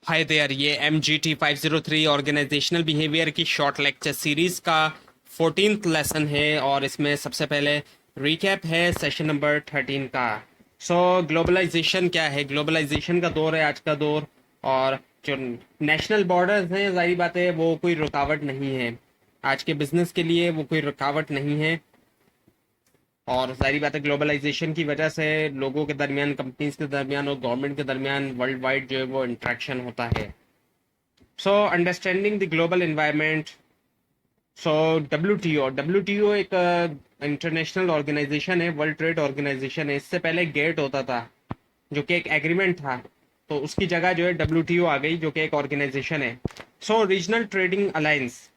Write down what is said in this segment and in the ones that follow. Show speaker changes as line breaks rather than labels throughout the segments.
Hi there, ये MGT 503 organisational behaviour की short lecture series का 14th लेसन है और इसमें सबसे पहले रिकैप है सेशन नंबर 13 का। ग्लोबलाइजेशन क्या है? ग्लोबलाइजेशन का दौर है आज का दौर। और जो नेशनल बॉर्डर्स हैं, जाहिर बात है वो कोई रुकावट नहीं है आज के बिजनेस के लिए, वो कोई रुकावट नहीं है। और सारी बात है ग्लोबलाइजेशन की वजह से लोगों के दरमियान, कंपनीज के दरमियान और गवर्नमेंट के दरमियान वर्ल्ड वाइड जो है वो इंट्रैक्शन होता है। Understanding the global environment. W T O एक इंटरनेशनल ऑर्गेनाइजेशन है, वर्ल्ड ट्रेड ऑर्गेनाइजेशन है। इससे पहले गेट होता था जो कि एक एग्रीमेंट था, तो उसकी जगह जो है WTO आ गई जो कि एक ऑर्गेनाइजेशन है। रीजनल ट्रेडिंग अलायंस,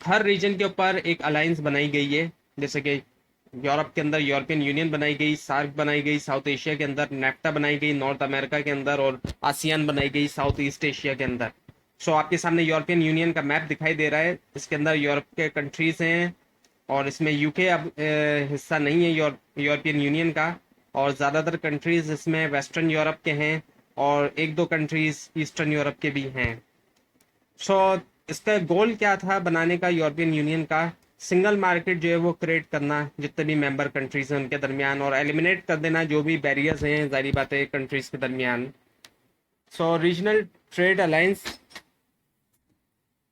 हर रीजन के ऊपर एक अलायंस बनाई गई है। जैसे कि यूरोप के अंदर यूरोपियन यूनियन बनाई गई, सार्क बनाई गई, साउथ एशिया के अंदर नेफ्टा बनाई गई नॉर्थ अमेरिका के अंदर, और आसियान बनाई गई साउथ ईस्ट एशिया के अंदर। आपके सामने यूरोपियन यूनियन का मैप दिखाई दे रहा है। इसके अंदर यूरोप के कंट्रीज हैं और इसमें यूके अब हिस्सा नहीं है यूरोपियन यूनियन का। और ज़्यादातर कंट्रीज इसमें वेस्टर्न यूरोप के हैं और एक दो कंट्रीज ईस्टर्न यूरोप के भी हैं। सो इसका गोल क्या था बनाने का यूरोपियन यूनियन का? सिंगल मार्केट जो है वो क्रिएट करना जितने भी मेंबर कंट्रीज हैं उनके दरमियान, और एलिमिनेट कर देना जो भी बैरियर्स हैं जारी बात है कंट्रीज के दरमियान। Regional trade alliance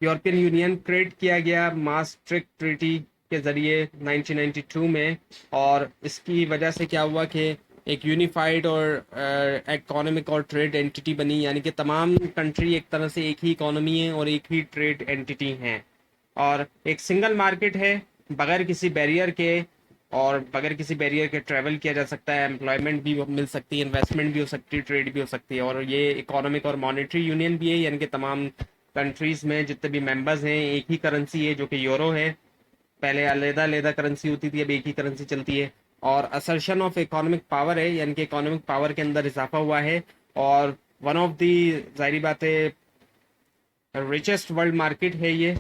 European union create किया गया मास्ट्रिक्ट ट्रीटी के जरिए 1992 में। और इसकी वजह से क्या हुआ कि एक यूनिफाइड और इकोनॉमिक और ट्रेड एंटिटी बनी, यानी कि तमाम कंट्री एक तरह से एक ही इकोनॉमी है और एक ही ट्रेड एंटिटी हैं। और एक सिंगल मार्केट है बगैर किसी बैरियर के, और बगैर किसी बैरियर के ट्रैवल किया जा सकता है, एम्प्लॉयमेंट भी मिल सकती है, इन्वेस्टमेंट भी हो सकती है, ट्रेड भी हो सकती है। और ये इकोनॉमिक और मॉनेटरी यूनियन भी है, यानी कि तमाम कंट्रीज में जितने भी मेंबर्स हैं एक ही करेंसी है जो कि यूरो है। पहले अलग अलग करेंसी होती थी, अब एक ही करेंसी चलती है। और असर्शन ऑफ इकोनॉमिक पावर है, यानी कि इकोनॉमिक पावर के अंदर इजाफा हुआ है। और वन ऑफ दी जाहिर बात है रिचेस्ट वर्ल्ड मार्केट है ये।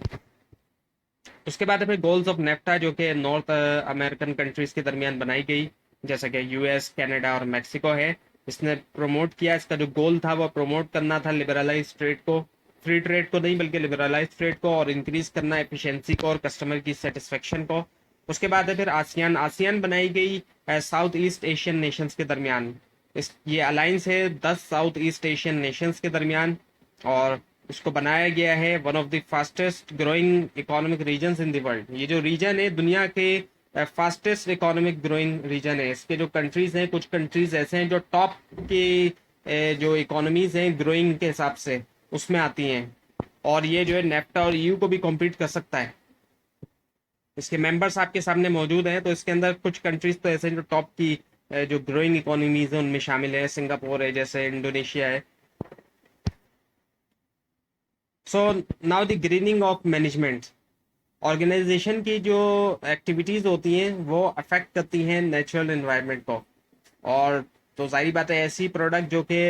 उसके बाद फिर गोल्स ऑफ नेफ्टा जो कि नॉर्थ अमेरिकन कंट्रीज के दरमियान बनाई गई, जैसा कि यूएस, कनाडा और मैक्सिको है। इसने प्रमोट किया, इसका जो गोल था वो प्रमोट करना था लिबरलाइज ट्रेड को, फ्री ट्रेड को नहीं बल्कि लिबरलाइज ट्रेड को, और इंक्रीज करना एफिशिएंसी को और कस्टमर की सेटिस्फेक्शन को। उसके बाद है फिर आसियान। आसियान बनाई गई साउथ ईस्ट एशियन नेशंस के दरमियान। ये अलायंस है 10 साउथ ईस्ट एशियन नेशंस के दरमियान, और इसको बनाया गया है one of the fastest growing economic regions in the world. ये जो रीजन है दुनिया के फास्टेस्ट इकोनॉमिक ग्रोइंग रीजन है। इसके जो कंट्रीज हैं, कुछ कंट्रीज ऐसे हैं जो टॉप के जो इकोनॉमीज हैं ग्रोइंग के हिसाब से उसमें आती हैं। और ये जो है नेफ्टा और EU को भी कॉम्पीट कर सकता है। इसके मेंबर्स आपके सामने मौजूद हैं, तो इसके अंदर कुछ कंट्रीज तो ऐसे हैं जो टॉप की जो ग्रोइंग इकोनॉमीज हैं उनमें शामिल है। सिंगापुर है, जैसे इंडोनेशिया है। Now the greening of management. Organization की जो एक्टिविटीज होती हैं वो अफेक्ट करती हैं नेचुरल एनवायरनमेंट को। और तो जाहिर बात है ऐसी प्रोडक्ट जो कि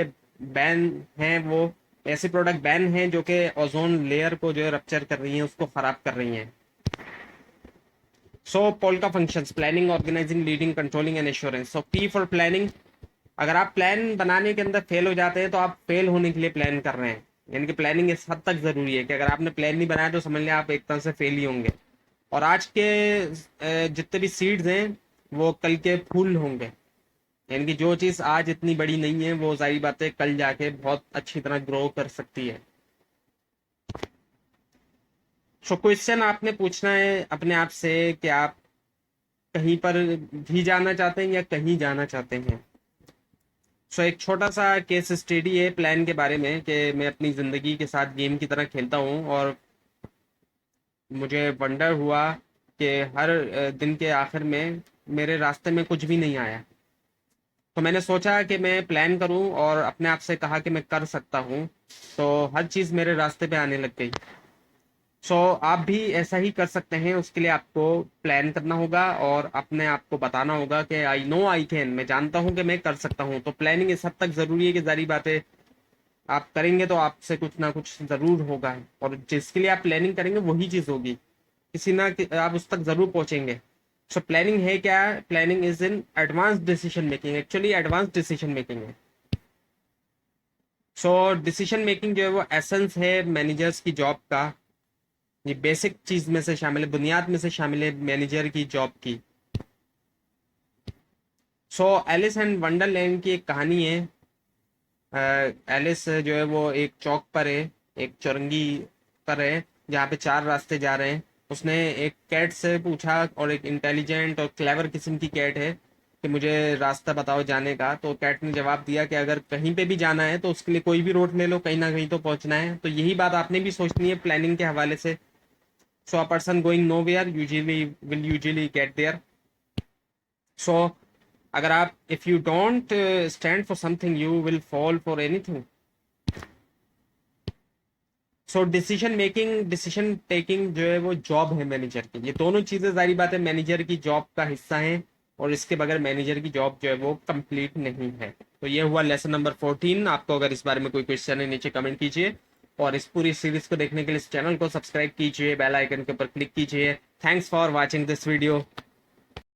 बैन हैं, वो ऐसे प्रोडक्ट बैन हैं जो कि ओजोन लेयर को जो है रप्चर कर रही हैं, उसको खराब कर रही हैं। POLCA functions: planning, organising, leading, controlling and assurance. P for planning. अगर आप प्लान बनाने के अंदर फेल हो जाते हैं तो आप फेल होने के लिए प्लान कर रहे हैं, यानी कि प्लानिंग इस हद तक जरूरी है कि अगर आपने प्लान नहीं बनाया तो समझ लें आप एक तरह से फेल ही होंगे। और आज के जितने भी सीड्स हैं वो कल के फूल होंगे, यानी कि जो चीज़ आज इतनी बड़ी नहीं है वो सारी बातें कल जाके बहुत अच्छी तरह ग्रो कर सकती है। क्वेश्चन आपने पूछना है अपने आप से कि आप कहीं पर भी जाना चाहते हैं या कहीं जाना चाहते हैं। एक छोटा सा केस स्टडी है प्लान के बारे में कि मैं अपनी ज़िंदगी के साथ गेम की तरह खेलता हूँ, और मुझे वंडर हुआ कि हर दिन के आखिर में मेरे रास्ते में कुछ भी नहीं आया। तो मैंने सोचा कि मैं प्लान करूं और अपने आप से कहा कि मैं कर सकता हूं, तो हर चीज़ मेरे रास्ते पे आने लग गई। आप भी ऐसा ही कर सकते हैं। उसके लिए आपको प्लान करना होगा और अपने आप को बताना होगा कि आई नो आई कैन, मैं जानता हूं कि मैं कर सकता हूं। तो प्लानिंग इस हद तक ज़रूरी है कि जारी बात है आप करेंगे तो आपसे कुछ ना कुछ ज़रूर होगा, और जिसके लिए आप प्लानिंग करेंगे वही चीज़ होगी, किसी ना आप उस तक ज़रूर पहुंचेंगे। प्लानिंग है क्या? Planning is in advance decision making, actually advance decision making है। सो डिसीजन मेकिंग जो है वो एसेंस है मैनेजर्स की जॉब का। ये बेसिक चीज में से शामिल है, बुनियाद में से शामिल है मैनेजर की जॉब की। सो एलिस एंड वंडरलैंड की एक कहानी है। एलिस जो है वो एक चौक पर है, एक चुरंगी पर है जहाँ पे चार रास्ते जा रहे हैं। उसने एक कैट से पूछा, और एक इंटेलिजेंट और क्लेवर किस्म की कैट है, कि मुझे रास्ता बताओ जाने का। तो कैट ने जवाब दिया कि अगर कहीं पे भी जाना है तो उसके लिए कोई भी रूट ले लो, कहीं ना कहीं तो पहुंचना है। तो यही बात आपने भी सोचनी है प्लानिंग के हवाले से। So a person going nowhere usually will usually get there. So अगर आप, if you don't stand for something you will fall for anything. So decision making, decision taking जो है वो जॉब है मैनेजर की। ये दोनों चीजें जारी बात है मैनेजर की जॉब का हिस्सा है, और इसके बगैर मैनेजर की जॉब जो है वो कंप्लीट नहीं है। तो ये हुआ लेसन नंबर 14। आपको अगर इस बारे में कोई क्वेश्चन है नीचे कमेंट कीजिए, और इस पूरी सीरीज को देखने के लिए इस चैनल को सब्सक्राइब कीजिए, बेल आइकन के ऊपर क्लिक कीजिए। Thanks for watching this video.